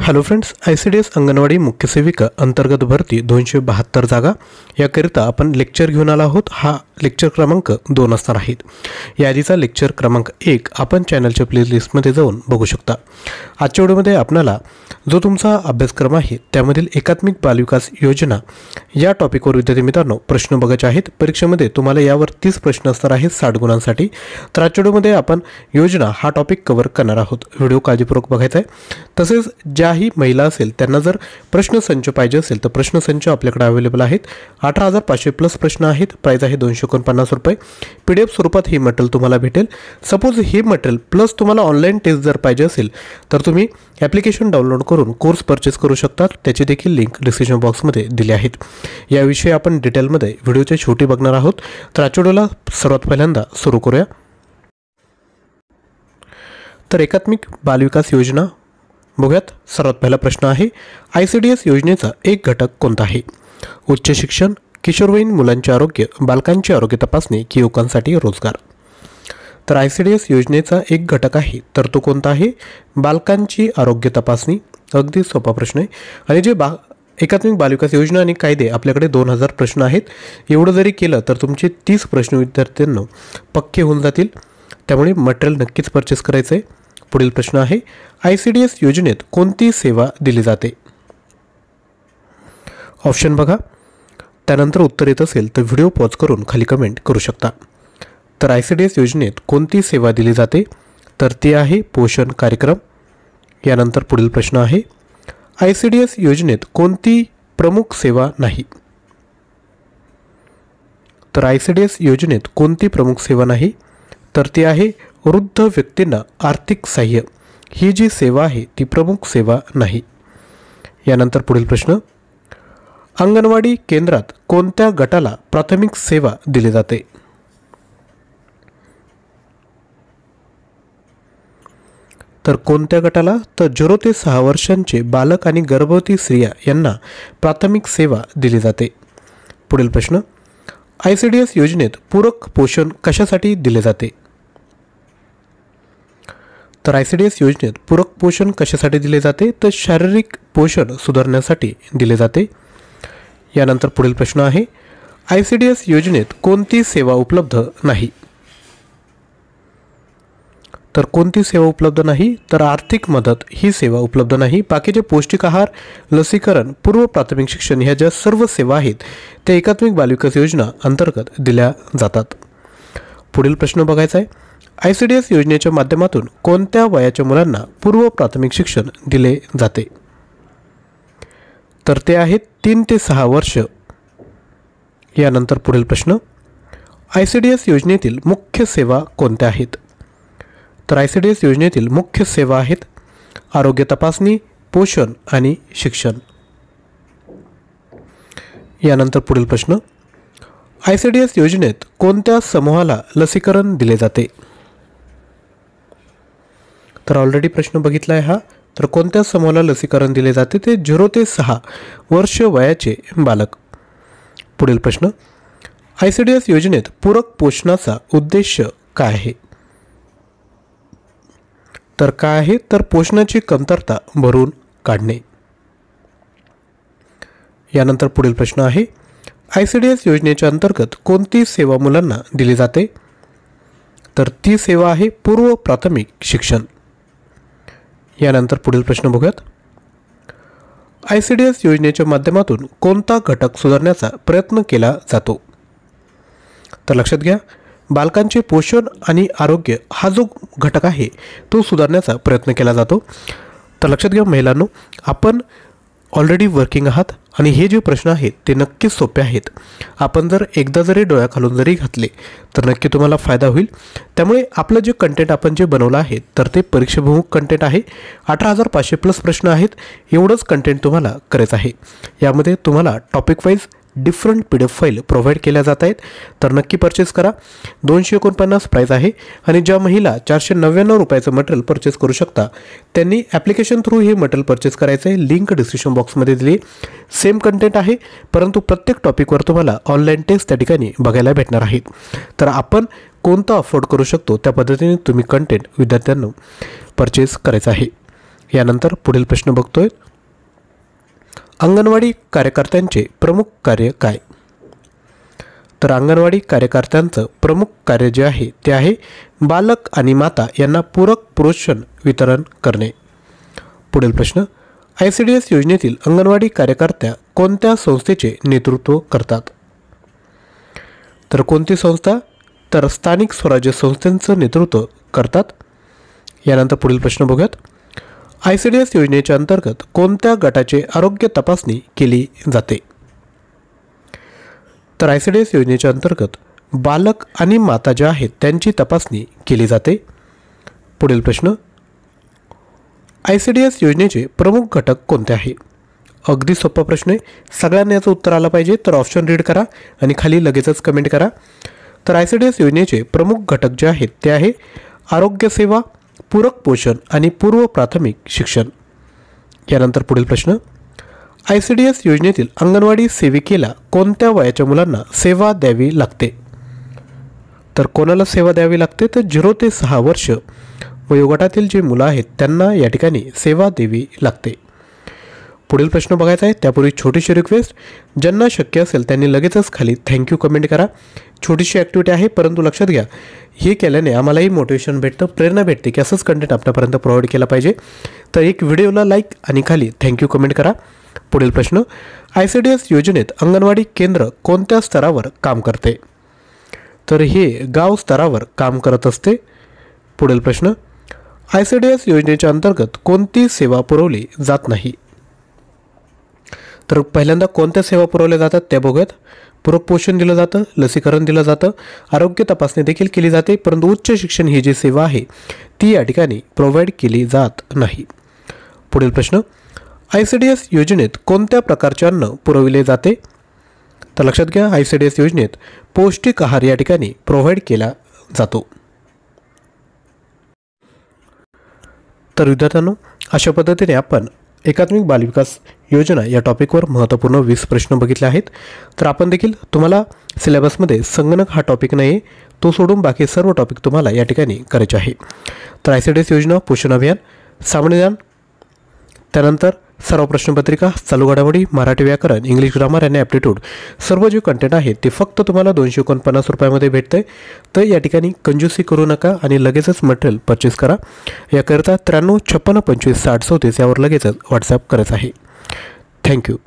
Hello friends, ICDS anganwadi मुख्य सेविका अंतर्गत भरती 272 जागा याकरिता आपण लेक्चर घेऊन आलो आहोत। हा लेक्चर क्रमांक 2 असणार आहे। यादीचा लेक्चर क्रमांक 1 आपण चॅनलच्या प्लेलिस्टमध्ये जाऊन बघू शकता। आजच्या व्हिडिओमध्ये आपल्याला जो तुमचा अभ्यासक्रम आहे त्यामधील एकात्मिक बालविकास योजना या टॉपिकवर विद्यार्थी मित्रांनो प्रश्न बघायचे आहेत। परीक्षेमध्ये तुम्हाला यावर 30 प्रश्न असणार आहेत 60 गुणांसाठी। तर आजच्या व्हिडिओमध्ये आपण योजना हा टॉपिक कव्हर करणार आहोत। व्हिडिओ काळजीपूर्वक बघायचा आहे। तसेच ज्याही महिला असेल त्यांना जर प्रश्नसंच पाहिजे असेल तर प्रश्नसंच आपल्याकडे अवेलेबल आहेत। 18,500 प्लस प्रश्न आहेत। प्राइस आहे 249 रुपये। PDF स्वरूपात हे मटेरियल तुम्हाला भेटेल। सपोज हे मटेरियल प्लस तुम्हाला ऑनलाईन टेस्ट जर पाहिजे असेल तर तुम्ही ॲप्लिकेशन डाउनलोड करून कोर्स परचेस करू शकता। त्याची देखील लिंक डिस्क्रिप्शन बॉक्समध्ये दिली आहेत। याविषयी आपण डिटेलमध्ये व्हिडिओच्या शेवटी बघणार आहोत। तर आजच्या व्हिडिओला सर्वात पहिल्यांदा सुरू करूया। तर एकात्मिक बालविकास योजना बघूयात। सर्वात पहिला प्रश्न आहे, ICDS योजनेचा एक घटक कोणता आहे? उच्च शिक्षण, किशोरवयीन मुलांचे आरोग्य, बालकांची आरोग्य तपासणी की युवकांसाठी रोजगार? तर ICDS योजनेचा एक घटक आहे तर तो कोणता आहे? बालकांची आरोग्य तपासणी। अगदी सोपा प्रश्न आहे। आणि जे एकात्मिक बालविकास योजना आणि कायदे आपल्याकडे 2000 प्रश्न आहेत। एवढं जरी केलं तर तुमचे 30 प्रश्न विद्यार्थ्यांना पक्के होऊन जातील। त्यामुळे मटेरियल नक्कीच परचेस करायचं आहे। पुढील प्रश्न आहे, ICDS योजनेत कोणती सेवा दिली जाते? ऑप्शन बघा, त्यानंतर उत्तर येत असेल तर व्हिडिओ पॉज करून खाली कमेंट करू शकता। तर ICDS योजनेत कोणती सेवा दिली जाते? तर ती आहे पोषण कार्यक्रम। यानंतर पुढील प्रश्न आहे, ICDS योजनेत कोणती प्रमुख सेवा नाही? तर ICDS योजनेत कोणती प्रमुख सेवा नाही? तर ती आहे वृद्ध व्यक्तींना आर्थिक सहाय्य। ही जी सेवा आहे ती प्रमुख सेवा नाही। यानंतर पुढील प्रश्न, अंगणवाडी केंद्रात कोणत्या गटाला प्राथमिक सेवा दिली जाते? तर कोणत्या गटाला? तर 0 ते 6 वर्षांचे बालक आणि गर्भवती स्त्रिया यांना प्राथमिक सेवा दिली जाते। पुढील प्रश्न, ICDS योजनेत पूरक पोषण कशासाठी दिले जाते? तर ICDS योजनेत पूरक पोषण कशासाठी दिले जाते? तर शारीरिक पोषण सुधारण्यासाठी दिले जाते। यानंतर पुढील प्रश्न आहे, ICDS योजनेत कोणती सेवा उपलब्ध नाही? तर कोणती सेवा उपलब्ध नाही? तर आर्थिक मदत ही सेवा उपलब्ध नाही। बाकीचे पौष्टिक आहार, लसीकरण, पूर्व प्राथमिक शिक्षण ह्या ज्या सर्व सेवा आहेत त्या एकात्मिक बालविकास योजना अंतर्गत दिल्या जातात। पुढील प्रश्न बघायचा आहे, ICDS योजनेच्या माध्यमातून कोणत्या वयाच्या मुलांना पूर्व प्राथमिक शिक्षण दिले जाते? तर ते आहेत 3 ते 6 वर्ष। यानंतर पुढील प्रश्न, ICDS योजनेतील मुख्य सेवा कोणत्या आहेत? तर ICDS योजनेतील मुख्य सेवा आहेत आरोग्य तपासणी, पोषण आणि शिक्षण। यानंतर पुढील प्रश्न, ICDS योजनेत कोणत्या समूहाला लसीकरण दिले जाते? तर ऑलरेडी प्रश्न बघितला आहे हा। तर कोणत्या समूहाला लसीकरण दिले जाते? ते 0 ते 6 वर्ष वयाचे बालक। पुढील प्रश्न, ICDS योजनेत पूरक पोषणाचा उद्देश काय आहे? तर काय आहे? तर पोषणाची कमतरता भरून काढणे। यानंतर पुढील प्रश्न आहे, ICDS योजनेच्या अंतर्गत कोणती सेवा मुलांना दिली जाते? तर ती सेवा आहे पूर्व प्राथमिक शिक्षण। यानंतर पुढील प्रश्न बघूयात, ICDS योजनेच्या माध्यमातून कोणता घटक सुधारण्याचा प्रयत्न केला जातो? तर लक्षात घ्या, बालकांचे पोषण आणि आरोग्य हा जो घटक आहे तो सुधारण्याचा प्रयत्न केला जातो। तर लक्षात घ्या महिलांनो, आपण ऑलरेडी वर्किंग आहात आणि हे जे प्रश्न आहेत ते नक्कीच सोपे आहेत। आपण जर एकदा जरी डोळ्याखालून जरी घातले तर नक्की तुम्हाला फायदा होईल। त्यामुळे आपलं जे कंटेंट आपण जे बनवलं आहे तर ते परीक्षेभिमुख कंटेंट आहे। 18,500 प्लस प्रश्न आहेत। एवढंच कंटेंट तुम्हाला करायचं आहे। यामध्ये तुम्हाला topic wise different PDF file provide केल्या जात आहेत। तर नक्की परचेस करा। 249 प्राइस आहे। आणि ज्या महिला 499 रुपयाचं मटेरियल परचेस करू शकता त्यांनी ॲप्लिकेशन थ्रू हे मटेरियल परचेस करायचं आहे। लिंक डिस्क्रिप्शन बॉक्समध्ये दिली। सेम कंटेंट आहे परंतु प्रत्येक टॉपिकवर तुम्हाला ऑनलाईन टेस्ट त्या ठिकाणी बघायला भेटणार आहेत। तर आपण कोणता अफोर्ड करू शकतो त्या पद्धतीने तुम्ही कंटेंट विद्यार्थ्यांना परचेस करायचं आहे। यानंतर पुढील प्रश्न बघतोय, अंगणवाडी कार्यकर्त्यांचे प्रमुख कार्य काय? तर अंगणवाडी कार्यकर्त्यांचं प्रमुख कार्य जे आहे ते आहे बालक आणि माता यांना पूरक पोषण वितरण करणे. पुढील प्रश्न, ICDS योजनेतील अंगणवाडी कार्यकर्त्या कोणत्या संस्थेचे नेतृत्व करतात? तर कोणती संस्था? तर स्थानिक स्वराज्य संस्थांचं नेतृत्व करतात. यानंतर पुढील प्रश्न बघूयात, ICDS योजनेच्या अंतर्गत कोणत्या गटाचे आरोग्य तपासणी केली जाते? तर ICDS योजनेच्या अंतर्गत बालक आणि माता ज्या आहेत त्यांची तपासणी केली जाते. पुढील प्रश्न, ICDS योजनेचे प्रमुख घटक कोणते आहे? अगदी सोपा प्रश्न आहे, सगळ्यांना याचं उत्तर आलं पाहिजे. तर ऑप्शन रीड करा आणि खाली लगेचच कमेंट करा. तर ICDS योजनेचे प्रमुख घटक जे आहेत ते आहे आरोग्य सेवा, पूरक पोषण आणि पूर्व प्राथमिक शिक्षण. यानंतर पुढील प्रश्न, ICDS योजनेतील अंगणवाडी सेविकेला कोणत्या वयाच्या मुलांना सेवा द्यावी लागते? तर कोणाला सेवा द्यावी लागते? तर 0 ते 6 वर्ष वयोगटातील जे मुलं आहेत त्यांना या ठिकाणी सेवा द्यावी लागते. पुढील प्रश्न बघायचा आहे त्यापूर्वी छोटीशी रिक्वेस्ट, ज्यांना शक्य असेल त्यांनी लगेचच खाली थँक्यू कमेंट करा. छोटीशी ॲक्टिव्हिटी आहे परंतु लक्षात घ्या, हे केल्याने आम्हालाही मोटिवेशन भेटतं, प्रेरणा भेटते की असंच कंटेंट आपल्यापर्यंत प्रोव्हाइड केला पाहिजे. तर एक व्हिडिओला लाईक आणि खाली थँक्यू कमेंट करा. पुढील प्रश्न, ICDS योजनेत अंगणवाडी केंद्र कोणत्या स्तरावर काम करते? तर हे गाव स्तरावर काम करत असते. पुढील प्रश्न, ICDS योजनेच्या अंतर्गत कोणती सेवा पुरवली जात नाही? तर पहिल्यांदा कोणत्या सेवा पुरवल्या जातात त्या बघूयात. पूरक पोषण दिलं जातं, लसीकरण दिलं जातं, आरोग्य तपासणी देखील केली जाते, परंतु उच्च शिक्षण ही जी सेवा आहे ती या ठिकाणी प्रोव्हाइड केली जात नाही. पुढील प्रश्न, ICDS योजनेत कोणत्या प्रकारचे अन्न पुरविले जाते? तर लक्षात घ्या, ICDS योजनेत पौष्टिक आहार या ठिकाणी प्रोव्हाइड केला जातो. तर विद्यार्थ्यांनो, अशा पद्धतीने आपण एकात्मिक बालविकास योजना या टॉपिकवर महत्त्वपूर्ण 20 प्रश्न बघितले आहेत. तर आपण देखील तुम्हाला सिलेबसमध्ये संगणक हा टॉपिक नाही आहे, तो सोडून बाकी सर्व टॉपिक तुम्हाला या ठिकाणी करायचे आहे. तर ICDS योजना, पोषण अभियान, सामान्य ज्ञान, त्यानंतर सर्व प्रश्नपत्रिका, चालू घडामोडी, मराठी व्याकरण, इंग्लिश ग्रामर आणि ॲप्टिट्यूड सर्व जे कंटेंट आहे ते फक्त तुम्हाला 249 रुपयामध्ये भेटतं आहे. तर या ठिकाणी कंजूसी करू नका आणि लगेचच मटेरियल परचेस करा. याकरिता 93 56 25 60 34 यावर लगेचच व्हॉट्सॲप करायचं आहे. थँक्यू.